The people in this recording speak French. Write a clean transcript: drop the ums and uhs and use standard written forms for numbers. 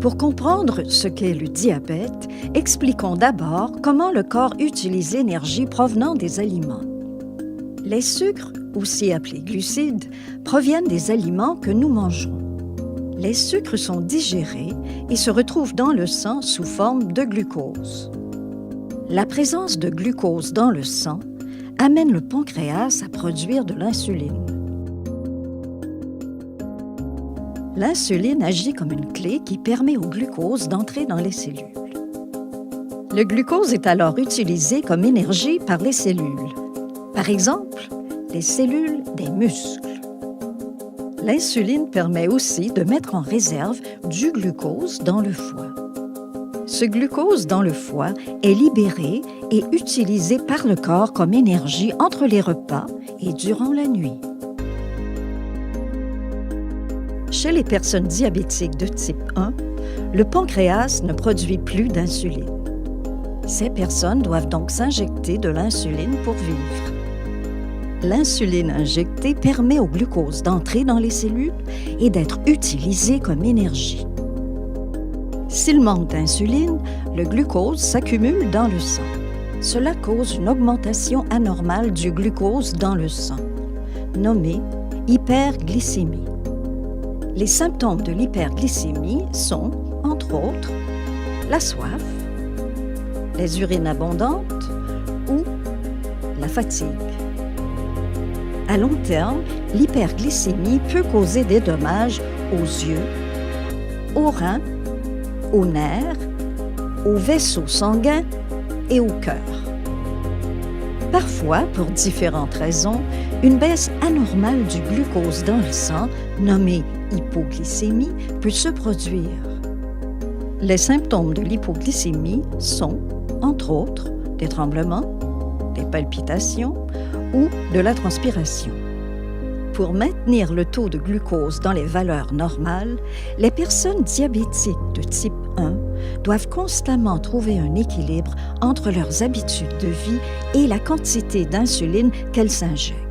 Pour comprendre ce qu'est le diabète, expliquons d'abord comment le corps utilise l'énergie provenant des aliments. Les sucres, aussi appelés glucides, proviennent des aliments que nous mangeons. Les sucres sont digérés et se retrouvent dans le sang sous forme de glucose. La présence de glucose dans le sang amène le pancréas à produire de l'insuline. L'insuline agit comme une clé qui permet au glucose d'entrer dans les cellules. Le glucose est alors utilisé comme énergie par les cellules. Par exemple, les cellules des muscles. L'insuline permet aussi de mettre en réserve du glucose dans le foie. Ce glucose dans le foie est libéré et utilisé par le corps comme énergie entre les repas et durant la nuit. Chez les personnes diabétiques de type 1, le pancréas ne produit plus d'insuline. Ces personnes doivent donc s'injecter de l'insuline pour vivre. L'insuline injectée permet au glucose d'entrer dans les cellules et d'être utilisé comme énergie. S'il manque d'insuline, le glucose s'accumule dans le sang. Cela cause une augmentation anormale du glucose dans le sang, nommée hyperglycémie. Les symptômes de l'hyperglycémie sont, entre autres, la soif, les urines abondantes ou la fatigue. À long terme, l'hyperglycémie peut causer des dommages aux yeux, aux reins, aux nerfs, aux vaisseaux sanguins et au cœur. Parfois, pour différentes raisons, une baisse anormale du glucose dans le sang, nommée hypoglycémie, peut se produire. Les symptômes de l'hypoglycémie sont, entre autres, des tremblements, des palpitations ou de la transpiration. Pour maintenir le taux de glucose dans les valeurs normales, les personnes diabétiques de type 1 doivent constamment trouver un équilibre entre leurs habitudes de vie et la quantité d'insuline qu'elles s'injectent.